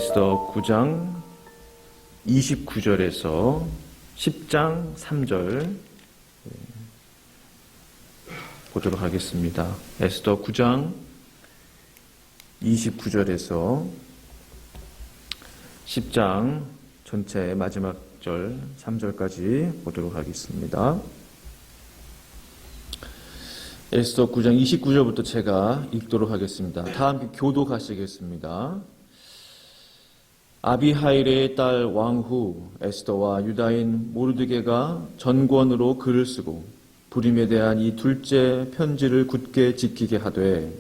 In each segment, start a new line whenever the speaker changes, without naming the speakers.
에스더 9장 29절에서 10장 3절 보도록 하겠습니다. 에스더 9장 29절에서 10장 전체 마지막 절 3절까지 보도록 하겠습니다. 에스더 9장 29절부터 제가 읽도록 하겠습니다. 다 함께 교독하시겠습니다. 아비하일의 딸 왕후 에스더와 유다인 모르드게가 전권으로 글을 쓰고 불임에 대한 이 둘째 편지를 굳게 지키게 하되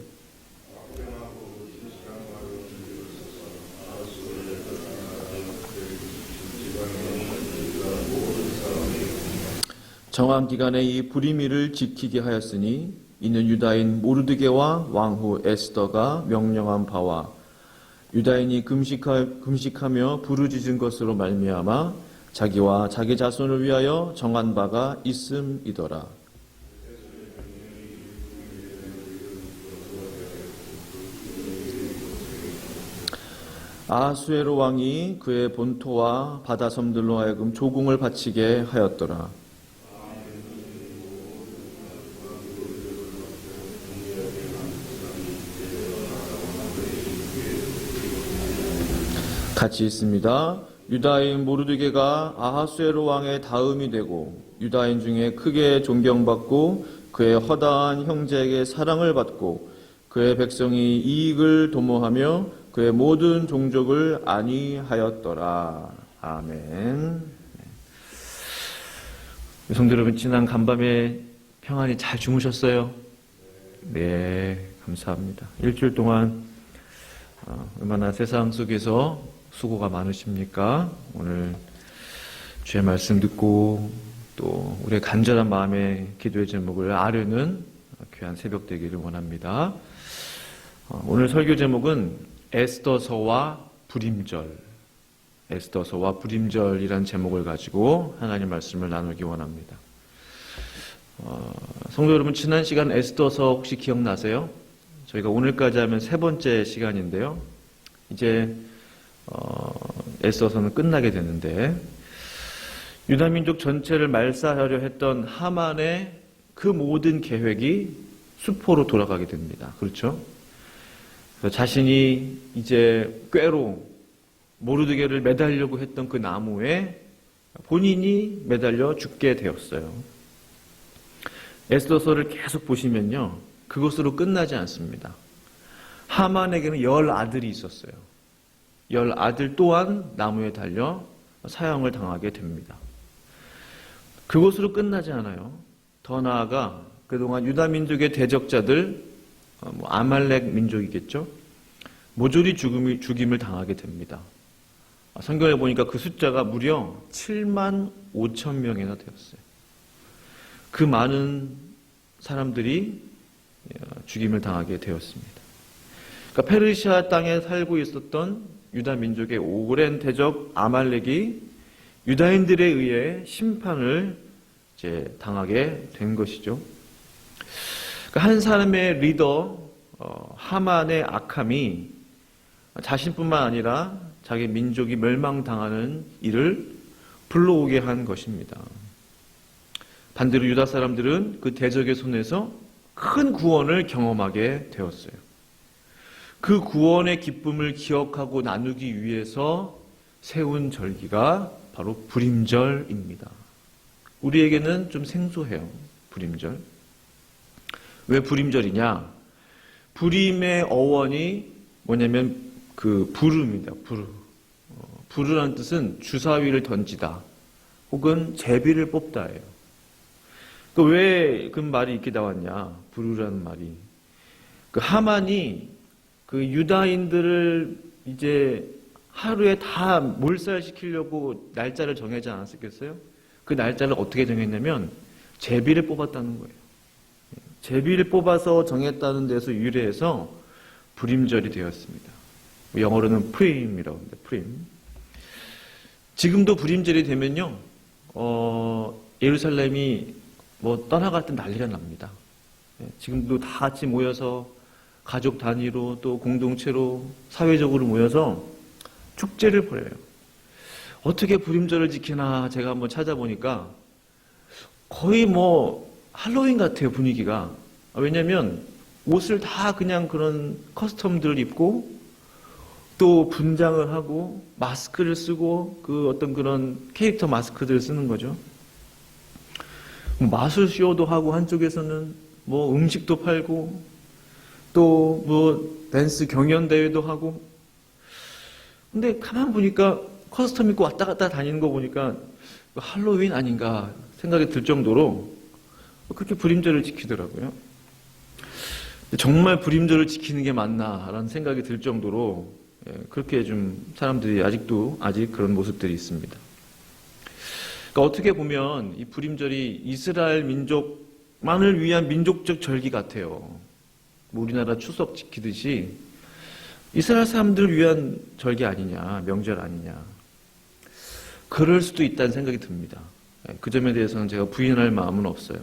정한 기간에 이 불임일을 지키게 하였으니 이는 유다인 모르드게와 왕후 에스더가 명령한 바와 유다인이 금식하며 부르짖은 것으로 말미암아 자기와 자기 자손을 위하여 정한 바가 있음이더라. 아하수에로 왕이 그의 본토와 바다 섬들로 하여금 조공을 바치게 하였더라. 같이 있습니다. 유다인 모르드게가 아하수에로 왕의 다음이 되고 유다인 중에 크게 존경받고 그의 허다한 형제에게 사랑을 받고 그의 백성이 이익을 도모하며 그의 모든 종족을 안위하였더라. 아멘. 성도 여러분, 지난 간밤에 평안히 잘 주무셨어요? 네, 감사합니다. 일주일 동안 얼마나 세상 속에서 수고가 많으십니까? 오늘 주의 말씀 듣고 또 우리의 간절한 마음의 기도의 제목을 아뢰는 귀한 새벽 되기를 원합니다. 오늘 설교 제목은 에스더서와 불임절, 에스더서와 불임절이라는 제목을 가지고 하나님 말씀을 나누기 원합니다. 성도 여러분, 지난 시간 에스더서 혹시 기억나세요? 저희가 오늘까지 하면 세 번째 시간인데요. 이제 에스더서는 끝나게 되는데 유다 민족 전체를 말살하려 했던 하만의 그 모든 계획이 수포로 돌아가게 됩니다. 그렇죠? 그래서 자신이 이제 꾀로 모르드게를 매달려고 했던 그 나무에 본인이 매달려 죽게 되었어요. 에스더서를 계속 보시면요, 그것으로 끝나지 않습니다. 하만에게는 10아들이 있었어요. 10아들 또한 나무에 달려 사형을 당하게 됩니다. 그것으로 끝나지 않아요. 더 나아가 그동안 유다 민족의 대적자들, 아말렉 민족이겠죠, 모조리 죽임을 당하게 됩니다. 성경에 보니까 그 숫자가 무려 7만 5천 명이나 되었어요. 그 많은 사람들이 죽임을 당하게 되었습니다. 그러니까 페르시아 땅에 살고 있었던 유다 민족의 오랜 대적 아말렉이 유다인들에 의해 심판을 이제 당하게 된 것이죠. 그러니까 한 사람의 리더 하만의 악함이 자신뿐만 아니라 자기 민족이 멸망당하는 일을 불러오게 한 것입니다. 반대로 유다 사람들은 그 대적의 손에서 큰 구원을 경험하게 되었어요. 그 구원의 기쁨을 기억하고 나누기 위해서 세운 절기가 바로 불임절입니다. 우리에게는 좀 생소해요, 불임절. 왜 불임절이냐? 불임의 어원이 뭐냐면 그 부르입니다. 부르. 부르라는 뜻은 주사위를 던지다 혹은 제비를 뽑다예요. 왜 그 말이 이렇게 나왔냐? 부르라는 말이. 그 하만이 그 유다인들을 이제 하루에 다 몰살시키려고 날짜를 정하지 않았겠어요? 그 날짜를 어떻게 정했냐면 제비를 뽑았다는 거예요. 제비를 뽑아서 정했다는 데서 유래해서 불임절이 되었습니다. 영어로는 프림이라고 합니다. 프림. 지금도 불임절이 되면요, 예루살렘이 떠나갈 때 난리가 납니다. 지금도 다 같이 모여서 가족 단위로 또 공동체로 사회적으로 모여서 축제를 벌여요. 어떻게 불임절을 지키나 제가 한번 찾아보니까 거의 뭐 할로윈 같아요, 분위기가. 왜냐면 옷을 다 그냥 그런 커스텀들을 입고 또 분장을 하고 마스크를 쓰고 그 어떤 그런 캐릭터 마스크들을 쓰는 거죠. 마술쇼도 하고 한쪽에서는 뭐 음식도 팔고 또 뭐 댄스 경연대회도 하고. 근데 가만 보니까 커스텀 입고 왔다 갔다 다니는 거 보니까 할로윈 아닌가 생각이 들 정도로 그렇게 불임절을 지키더라고요. 정말 불임절을 지키는 게 맞나라는 생각이 들 정도로 그렇게 좀 사람들이 아직 그런 모습들이 있습니다. 그러니까 어떻게 보면 이 불임절이 이스라엘 민족만을 위한 민족적 절기 같아요. 뭐 우리나라 추석 지키듯이 이스라엘 사람들을 위한 절기 아니냐, 명절 아니냐. 그럴 수도 있다는 생각이 듭니다. 그 점에 대해서는 제가 부인할 마음은 없어요.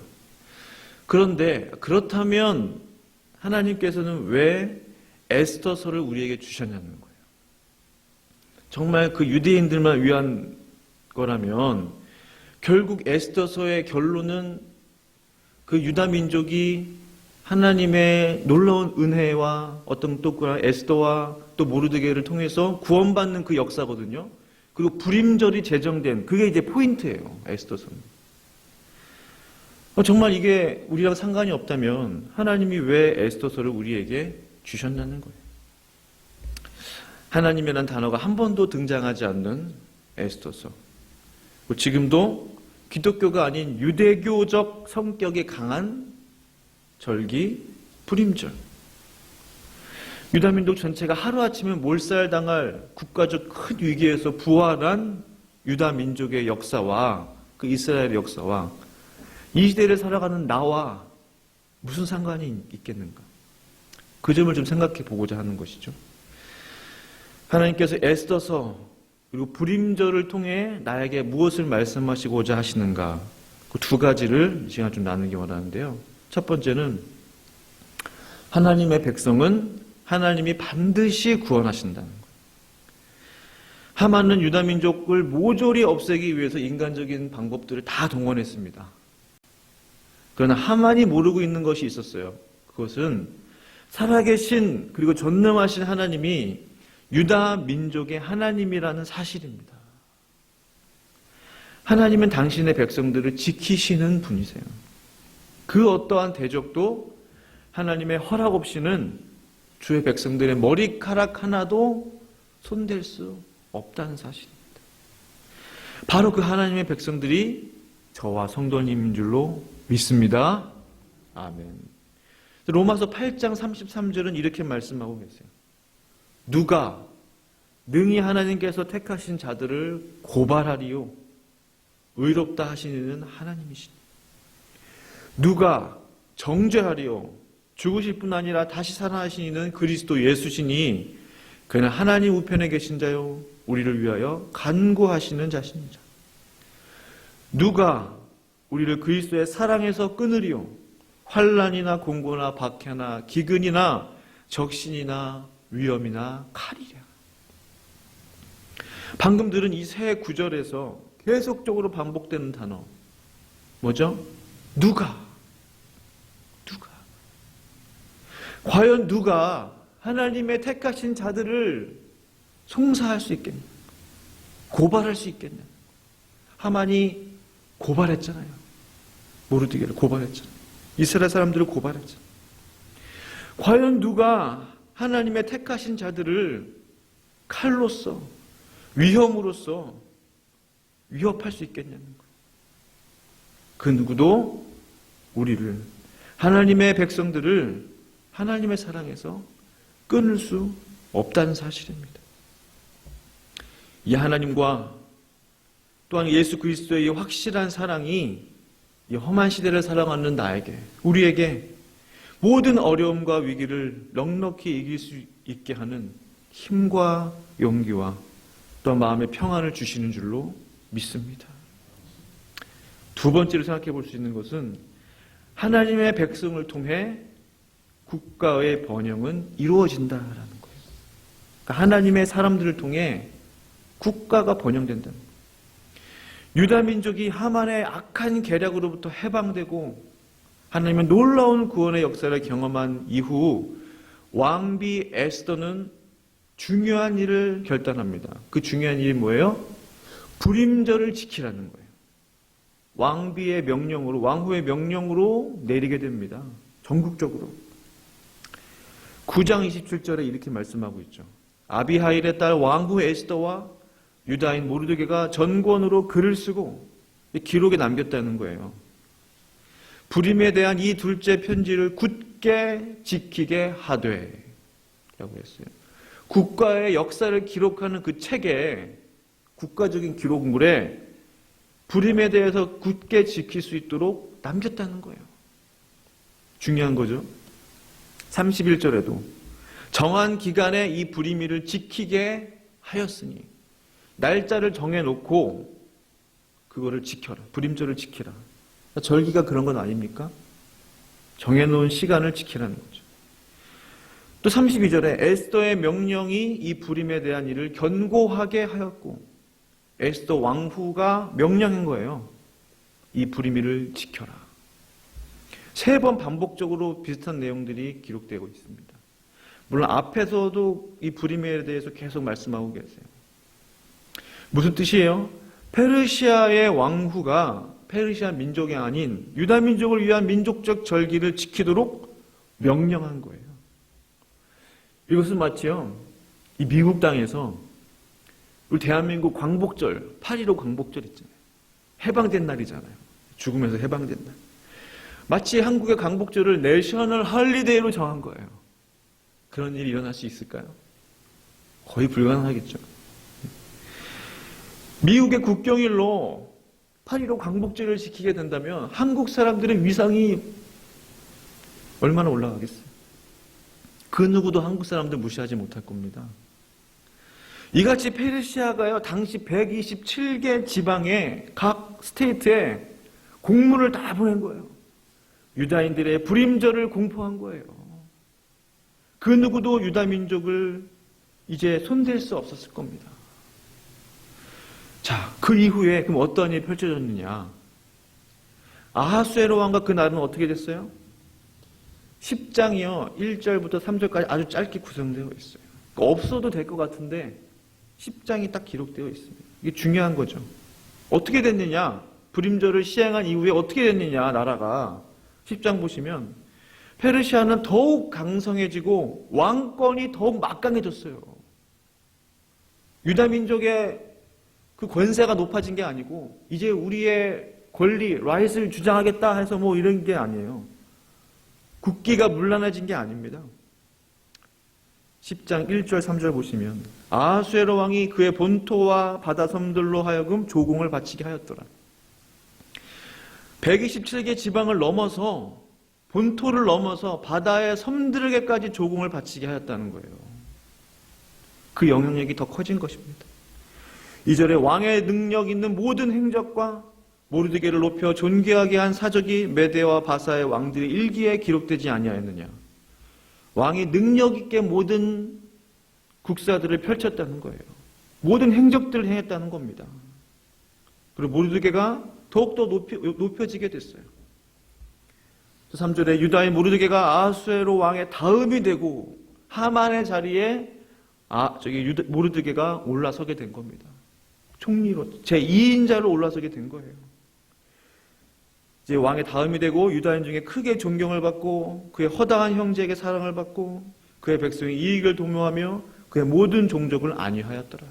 그런데 그렇다면 하나님께서는 왜 에스더서를 우리에게 주셨냐는 거예요. 정말 그 유대인들만 위한 거라면 결국 에스더서의 결론은 그 유다 민족이 하나님의 놀라운 은혜와 어떤 또 에스더와 또 모르드게를 통해서 구원받는 그 역사거든요. 그리고 불임절이 제정된 그게 이제 포인트예요. 에스더서는. 정말 이게 우리랑 상관이 없다면 하나님이 왜 에스더서를 우리에게 주셨냐는 거예요. 하나님이라는 단어가 한 번도 등장하지 않는 에스더서. 지금도 기독교가 아닌 유대교적 성격이 강한 절기 불임절. 유다민족 전체가 하루아침에 몰살당할 국가적 큰 위기에서 부활한 유다민족의 역사와 그 이스라엘의 역사와 이 시대를 살아가는 나와 무슨 상관이 있겠는가? 그 점을 좀 생각해 보고자 하는 것이죠. 하나님께서 에스더서 그리고 불임절을 통해 나에게 무엇을 말씀하시고자 하시는가? 그 두 가지를 이 시간 좀 나누기 원하는데요. 첫 번째는 하나님의 백성은 하나님이 반드시 구원하신다는 거예요. 하만은 유다 민족을 모조리 없애기 위해서 인간적인 방법들을 다 동원했습니다. 그러나 하만이 모르고 있는 것이 있었어요. 그것은 살아계신 그리고 전능하신 하나님이 유다 민족의 하나님이라는 사실입니다. 하나님은 당신의 백성들을 지키시는 분이세요. 그 어떠한 대적도 하나님의 허락 없이는 주의 백성들의 머리카락 하나도 손댈 수 없다는 사실입니다. 바로 그 하나님의 백성들이 저와 성도님인 줄로 믿습니다. 아멘. 로마서 8장 33절은 이렇게 말씀하고 계세요. 누가 능히 하나님께서 택하신 자들을 고발하리요 의롭다 하시는 하나님이시니 누가 정죄하리요 죽으실 뿐 아니라 다시 살아나시는 그리스도 예수시니 그는 하나님 우편에 계신 자요 우리를 위하여 간구하시는 자십니다. 누가 우리를 그리스도의 사랑에서 끊으리요 환난이나 공고나 박해나 기근이나 적신이나 위험이나 칼이랴. 방금 들은 이 세 구절에서 계속적으로 반복되는 단어 뭐죠? 누가? 과연 누가 하나님의 택하신 자들을 송사할 수 있겠냐? 고발할 수 있겠냐? 하만이 고발했잖아요. 모르드게를 고발했잖아요. 이스라엘 사람들을 고발했잖아요. 과연 누가 하나님의 택하신 자들을 칼로서 위험으로써 위협할 수 있겠냐는 거예요. 그 누구도 우리를 하나님의 백성들을 하나님의 사랑에서 끊을 수 없다는 사실입니다. 이 하나님과 또한 예수 그리스도의 이 확실한 사랑이 이 험한 시대를 살아가는 나에게 우리에게 모든 어려움과 위기를 넉넉히 이길 수 있게 하는 힘과 용기와 또한 마음의 평안을 주시는 줄로 믿습니다. 두 번째로 생각해 볼 수 있는 것은 하나님의 백성을 통해 국가의 번영은 이루어진다라는 거예요. 그러니까 하나님의 사람들을 통해 국가가 번영된다. 유다 민족이 하만의 악한 계략으로부터 해방되고 하나님의 놀라운 구원의 역사를 경험한 이후 왕비 에스더는 중요한 일을 결단합니다. 그 중요한 일이 뭐예요? 불임절을 지키라는 거예요. 왕비의 명령으로, 왕후의 명령으로 내리게 됩니다. 전국적으로. 9장 27절에 이렇게 말씀하고 있죠. 아비하일의 딸 왕후 에스더와 유다인 모르드게가 전권으로 글을 쓰고 기록에 남겼다는 거예요. 불임에 대한 이 둘째 편지를 굳게 지키게 하되 라고 했어요. 국가의 역사를 기록하는 그 책에, 국가적인 기록물에 불임에 대해서 굳게 지킬 수 있도록 남겼다는 거예요. 중요한 거죠. 31절에도 정한 기간에 이 불임일을 지키게 하였으니, 날짜를 정해놓고 그거를 지켜라. 불임절을 지키라. 절기가 그런 건 아닙니까? 정해놓은 시간을 지키라는 거죠. 또 32절에 에스더의 명령이 이 불임에 대한 일을 견고하게 하였고, 에스더 왕후가 명령한 거예요. 이 불임일을 지켜라. 3번 반복적으로 비슷한 내용들이 기록되고 있습니다. 물론 앞에서도 이 불임에 대해서 계속 말씀하고 계세요. 무슨 뜻이에요? 페르시아의 왕후가 페르시아 민족이 아닌 유다 민족을 위한 민족적 절기를 지키도록 명령한 거예요. 이것은 마치요, 이 미국 땅에서 우리 대한민국 광복절, 8.15 광복절 있잖아요. 해방된 날이잖아요. 죽으면서 해방된 날. 마치 한국의 광복절을 내셔널 할리데이로 정한 거예요. 그런 일이 일어날 수 있을까요? 거의 불가능하겠죠. 미국의 국경일로 8.15 광복절을 지키게 된다면 한국 사람들의 위상이 얼마나 올라가겠어요? 그 누구도 한국 사람들 무시하지 못할 겁니다. 이같이 페르시아가요, 당시 127개 지방의 각 스테이트에 공문을 다 보낸 거예요. 유다인들의 불임절을 공포한 거예요. 그 누구도 유다 민족을 이제 손댈 수 없었을 겁니다. 자, 그 이후에 그럼 어떤 일이 펼쳐졌느냐? 아하수에로 왕과 그 날은 어떻게 됐어요? 10장이요, 1절부터 3절까지 아주 짧게 구성되어 있어요. 그러니까 없어도 될 것 같은데 10장이 딱 기록되어 있습니다. 이게 중요한 거죠. 어떻게 됐느냐? 불임절을 시행한 이후에 어떻게 됐느냐, 나라가. 10장 보시면 페르시아는 더욱 강성해지고 왕권이 더욱 막강해졌어요. 유다 민족의 그 권세가 높아진 게 아니고 이제 우리의 권리, 라이트를 주장하겠다 해서 뭐 이런 게 아니에요. 국기가 문란해진 게 아닙니다. 10장 1절 3절 보시면 아하수에로 왕이 그의 본토와 바다 섬들로 하여금 조공을 바치게 하였더라. 127개 지방을 넘어서, 본토를 넘어서 바다의 섬들에게까지 조공을 바치게 하였다는 거예요. 그 영향력이 더 커진 것입니다. 2절에 왕의 능력 있는 모든 행적과 모르드게를 높여 존귀하게 한 사적이 메대와 바사의 왕들의 일기에 기록되지 아니하였느냐. 왕이 능력 있게 모든 국사들을 펼쳤다는 거예요. 모든 행적들을 행했다는 겁니다. 그리고 모르드게가 더욱더 높여지게 됐어요. 3절에 유다의 모르드게가 아하수에로 왕의 다음이 되고 하만의 자리에 모르드게가 올라서게 된 겁니다. 총리로 제2인자로 올라서게 된 거예요. 이제 왕의 다음이 되고 유다인 중에 크게 존경을 받고 그의 허다한 형제에게 사랑을 받고 그의 백성의 이익을 도모하며 그의 모든 종족을 안위하였더라.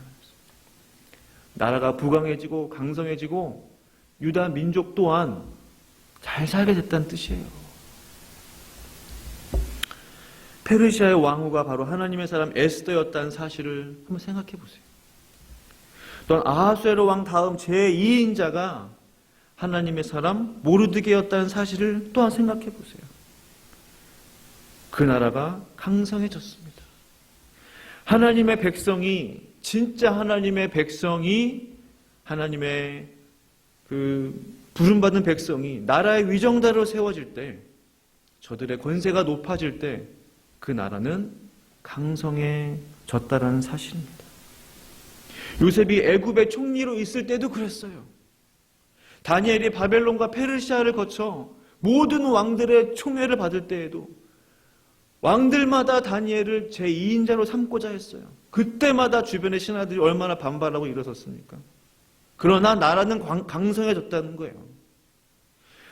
나라가 부강해지고 강성해지고 유다 민족 또한 잘 살게 됐다는 뜻이에요. 페르시아의 왕후가 바로 하나님의 사람 에스더였다는 사실을 한번 생각해 보세요. 또한 아하수에로 왕 다음 제2인자가 하나님의 사람 모르드게였다는 사실을 또한 생각해 보세요. 그 나라가 강성해졌습니다. 하나님의 백성이, 진짜 하나님의 백성이, 하나님의 그 부름받은 백성이 나라의 위정자로 세워질 때, 저들의 권세가 높아질 때 그 나라는 강성해졌다라는 사실입니다. 요셉이 애굽의 총리로 있을 때도 그랬어요. 다니엘이 바벨론과 페르시아를 거쳐 모든 왕들의 총애를 받을 때에도 왕들마다 다니엘을 제2인자로 삼고자 했어요. 그때마다 주변의 신하들이 얼마나 반발하고 일어섰습니까? 그러나 나라는 강성해졌다는 거예요.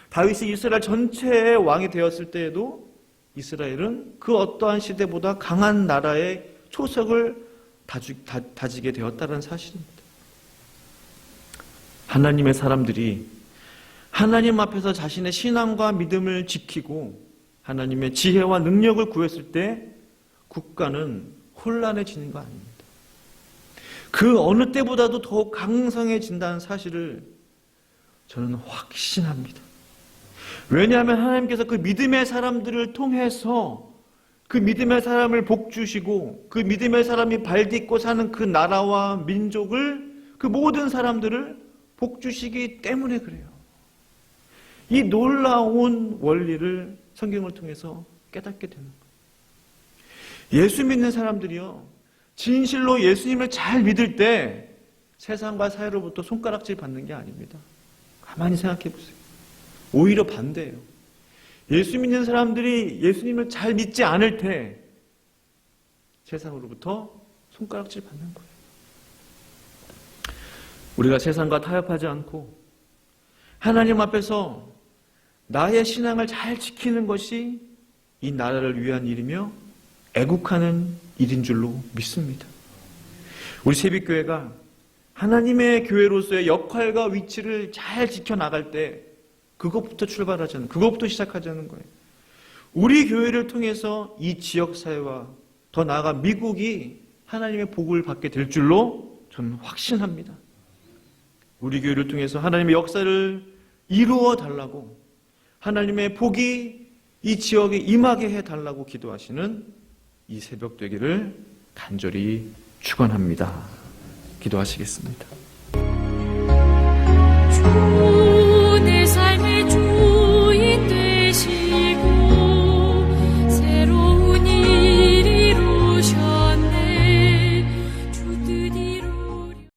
다윗이 이스라엘 전체의 왕이 되었을 때에도 이스라엘은 그 어떠한 시대보다 강한 나라의 초석을 다지게 되었다는 사실입니다. 하나님의 사람들이 하나님 앞에서 자신의 신앙과 믿음을 지키고 하나님의 지혜와 능력을 구했을 때 국가는 혼란해지는 거 아닙니다. 그 어느 때보다도 더욱 강성해진다는 사실을 저는 확신합니다. 왜냐하면 하나님께서 그 믿음의 사람들을 통해서 그 믿음의 사람을 복주시고 그 믿음의 사람이 발딛고 사는 그 나라와 민족을, 그 모든 사람들을 복주시기 때문에 그래요. 이 놀라운 원리를 성경을 통해서 깨닫게 되는 거예요. 예수 믿는 사람들이요, 진실로 예수님을 잘 믿을 때 세상과 사회로부터 손가락질 받는 게 아닙니다. 가만히 생각해 보세요. 오히려 반대예요. 예수 믿는 사람들이 예수님을 잘 믿지 않을 때 세상으로부터 손가락질 받는 거예요. 우리가 세상과 타협하지 않고 하나님 앞에서 나의 신앙을 잘 지키는 것이 이 나라를 위한 일이며 애국하는 일인 줄로 믿습니다. 우리 새빛교회가 하나님의 교회로서의 역할과 위치를 잘 지켜나갈 때 그것부터 출발하자는, 그것부터 시작하자는 거예요. 우리 교회를 통해서 이 지역사회와 더 나아가 미국이 하나님의 복을 받게 될 줄로 저는 확신합니다. 우리 교회를 통해서 하나님의 역사를 이루어 달라고, 하나님의 복이 이 지역에 임하게 해달라고 기도하시는 이 새벽 되기를 간절히 축원합니다. 기도하시겠습니다.